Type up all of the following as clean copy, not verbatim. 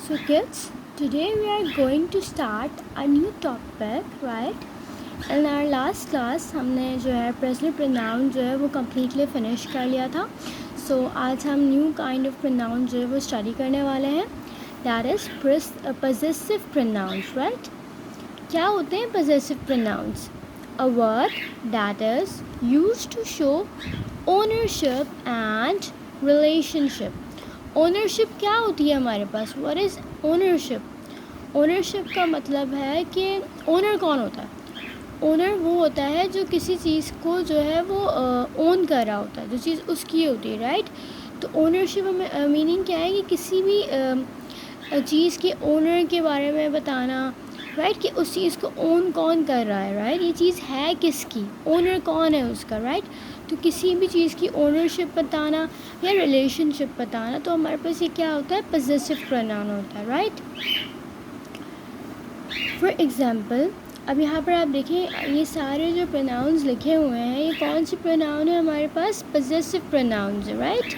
So kids, today we are going to start a new topic, right? In our last class हमने जो है personal pronoun जो है वो completely finish कर लिया था. So आज हम new kind of pronoun जो है वो study करने वाले हैं. That is possessive pronouns, right? क्या होते हैं possessive pronouns? A word that is used to show ownership and relationship. Ownership क्या होती है हमारे पास? What is ownership? ओनरशिप का मतलब है कि ओनर कौन होता है? ओनर वो होता है जो किसी चीज़ को जो है वो ओन कर रहा होता है, जो चीज़ उसकी होती है, राइट? तो ओनरशिप में मीनिंग क्या है कि किसी भी चीज़ के ओनर के बारे में बताना, राइट? कि उस चीज़ को ओन कौन कर रहा है, राइट? ये चीज़ है किसकी, ओनर कौन है उसका, राइट? तो किसी भी चीज़ की ओनरशिप बताना या रिलेशनशिप बताना, तो हमारे पास ये क्या होता है? पजेसिव प्रोनाउन होता है, राइट? फॉर एग्ज़ाम्पल, अब यहाँ पर आप देखिए ये सारे जो प्रोनाउंस लिखे हुए हैं, ये कौन से प्रोनाउन है हमारे पास? Possessive pronouns, right?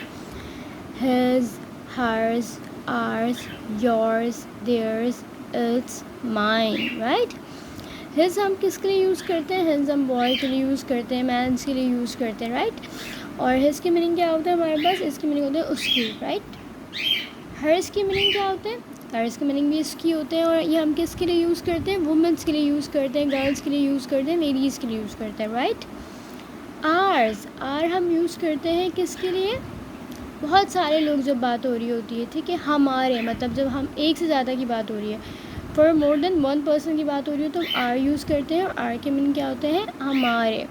His, hers, ours, yours, theirs, its, mine, right? His हम किसके लिए यूज़ करते हैं? हिज हम बॉय के लिए यूज़ करते हैं, मैंस के लिए यूज़ करते हैं, राइट? और हिज की मीनिंग क्या होता है हमारे पास? इसकी मीनिंग होता है उसकी, राइट? हर्स की मीनिंग क्या होते हैं? हर्स की मीनिंग भी इसकी होते हैं. और ये हम किसके लिए यूज़ करते हैं? वुमेंस के लिए यूज़ करते हैं, गर्ल्स के लिए यूज़ करते हैं, लेडीज़ के लिए यूज़ करते हैं, राइट? आर्स, आर हम यूज़ करते हैं किसके लिए? बहुत सारे लोग जब बात हो रही होती है, ठीक है? हमारे मतलब जब हम एक से ज़्यादा की बात हो रही है, for more than one person की बात हो रही है, तो हम आर यूज़ करते हैं. और आर के मीनिंग क्या होते हैं? हमारे.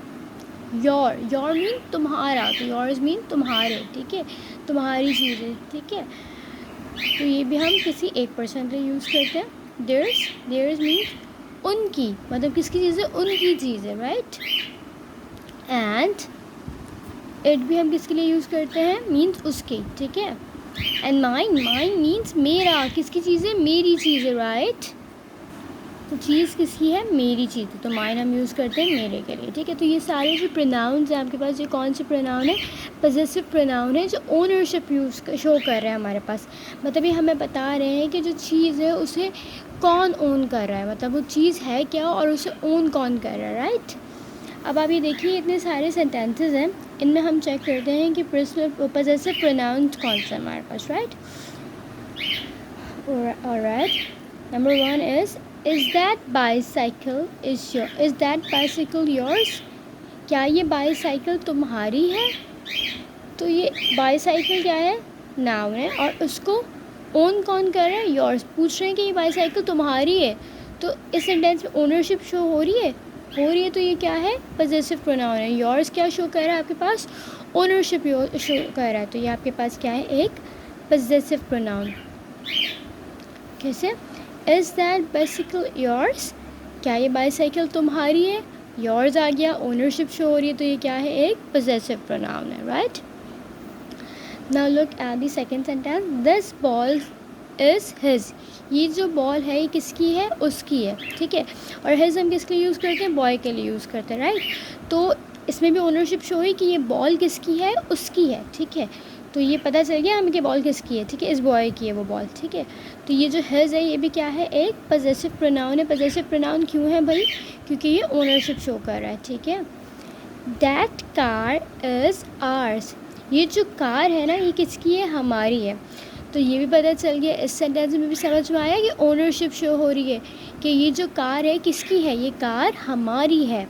योर, योर मीन तुम्हारा, तो योर्स मीन तुम्हारे, ठीक है? तुम्हारी चीज़ें, ठीक है? तो ये भी हम किसी एक पर्सन के लिए यूज़ करते हैं. देयर्स, देयर्स मीन उनकी, मतलब किसकी चीज़ें? उनकी चीज़ें, राइट? एंड इट भी हम किसके लिए यूज़ करते हैं? मीन्स उसके, ठीक है? एंड माइन, माइन मीन्स मेरा, किसकी चीज़ है? मेरी चीज़ है, राइट? तो चीज़ किसकी है? मेरी चीज़ है, तो माइन हम यूज़ करते हैं मेरे के लिए, ठीक है? तो ये सारे जो प्रोनाउंस हैं आपके पास, ये कौन से प्रोनाउन है? पजेसिव प्रोनाउन है, जो ओनरशिप शो कर रहे हैं हमारे पास. मतलब ये हमें बता रहे हैं कि जो चीज़ है उसे कौन ओन कर रहा है, मतलब वो चीज़ है क्या और उसे ओन कौन कर रहा है, राइट? अब आप ये देखिए इतने सारे सेंटेंसेस हैं, इनमें हम चेक करते हैं कि पजेसिव प्रोनाउंस कौन सा है हमारे पास, right? Alright, number 1 is that bicycle yours? क्या ये बाईसाइकिल तुम्हारी है? तो ये बाईसाइकिल क्या है? नाउन है. और उसको ओन कौन कर रहा है? योर्स. पूछ रहे हैं कि ये बाईसाइकिल तुम्हारी है, तो इस सेंटेंस में ओनरशिप शो हो रही है, तो ये क्या है? पजेसिव प्रोनाउन है. योर्स क्या शो कर रहा है आपके पास? ओनरशिप शो कर रहा है, तो ये आपके पास क्या है? एक पजेसिव प्रोनाउन. कैसे? Is that bicycle yours? क्या ये बाईसाइकिल तुम्हारी है? योर्स आ गया, ओनरशिप शो हो रही है, तो ये क्या है? एक पजेसिव प्रोनाउन है, right? Now look at the second sentence. This ball is his. ये जो बॉल है ये किसकी है? उसकी है, ठीक है? और हिज हम किसके लिए यूज़ करते हैं? बॉय के लिए यूज़ करते हैं, राइट? तो इसमें भी ओनरशिप शो है कि ये बॉल किसकी है? उसकी है, ठीक है? तो ये पता चल गया हमें कि बॉल किसकी है, ठीक है? इस बॉय की है वो बॉल, ठीक है? तो ये जो हिज है ये भी क्या है? एक पजेसिव प्रोनाउन है. पजेसिव प्रोनाउन क्यों है भाई? क्योंकि ये ओनरशिप शो कर रहा है, ठीक है? That car is ours. ये जो कार है ना ये किसकी है? हमारी है. तो ये भी पता चल गया, इस सेंटेंस में भी समझ में आया कि ओनरशिप शो हो रही है कि ये जो कार है किसकी है? ये कार हमारी है.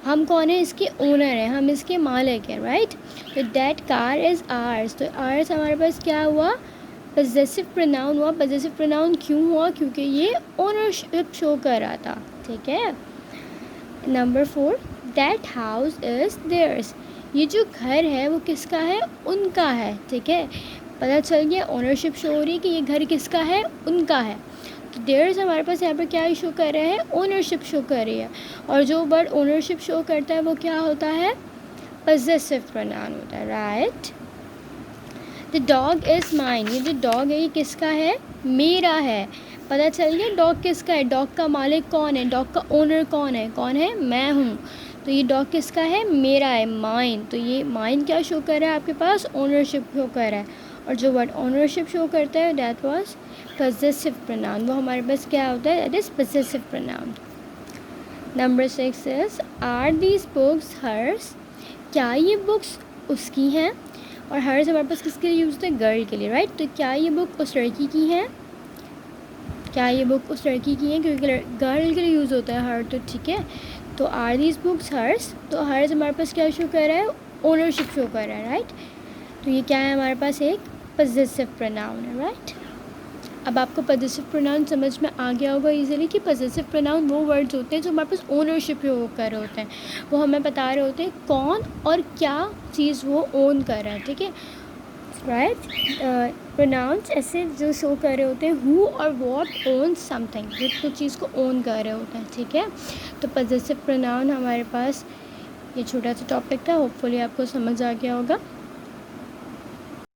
हम कौन है? इसके ओनर हैं, हम इसके मालिक हैं, राइट? तो दैट कार इज़ आर्स. तो आर्स हमारे पास क्या हुआ? पजेसिव प्रोनाउन हुआ. पजेसिव प्रोनाउन क्यों हुआ? क्योंकि ये ओनरशिप शो कर रहा था, ठीक है? Number 4, that house is theirs. ये जो घर है वो किसका है? उनका है, ठीक है? पता चल गया, ओनरशिप शो हो रही है कि ये घर किसका है? उनका है. तो देयर्स हमारे पास यहाँ पर क्या शो कर रहे हैं? ओनरशिप शो कर रही है. और जो वर्ड ओनरशिप शो करता है वो क्या होता है? पजेसिव प्रोनाउन होता है, right? The dog is mine. ये जो डॉग है ये किसका है? मेरा है. पता चल गया डॉग किसका है? डॉग का मालिक कौन है? डॉग का ओनर कौन है? कौन है? मैं हूँ. तो ये डॉग किसका है? मेरा है, माइन. तो ये माइन क्या शो कर रहा है आपके पास? ओनरशिप शो कर रहा है. और जो वर्ड ओनरशिप शो करता है दैट वाज possessive pronoun, वो हमारे पास क्या होता है, that is possessive pronoun. Number 6 is are these books hers, क्या ये बुक्स उसकी हैं. और हर्स हमारे पास किसके लिए यूज़ होता है, गर्ल के लिए, राइट. तो क्या ये बुक उस लड़की की है, क्या ये बुक उस लड़की की है, क्योंकि गर्ल के लिए यूज़ होता है हर, तो ठीक है. तो आर दीज बुक्स हर्स, तो हर्स हमारे पास क्या शो कर रहा है, ओनरशिप शो कर रहा है, राइट. तो ये क्या है हमारे पास, एक पजेसिव प्रोनाउन है, राइट. अब आपको पजेसिव प्रोनाउन समझ में आ गया होगा इजीली कि पजेसिव प्रोनाउन वो वर्ड्स होते हैं जो हमारे पास ओनरशिप शो कर रहे होते हैं, वो हमें बता रहे होते हैं कौन और क्या चीज़ वो ओन कर रहा है, ठीक है, राइट. प्रोनाउंस ऐसे जो शो कर रहे होते हैं हु और व्हाट ओन समथिंग, जो कुछ चीज़ को ओन कर रहे होते हैं, ठीक है. तो पजेसिव प्रोनाउन हमारे पास ये छोटा सा टॉपिक था, होपफुली आपको समझ आ गया होगा.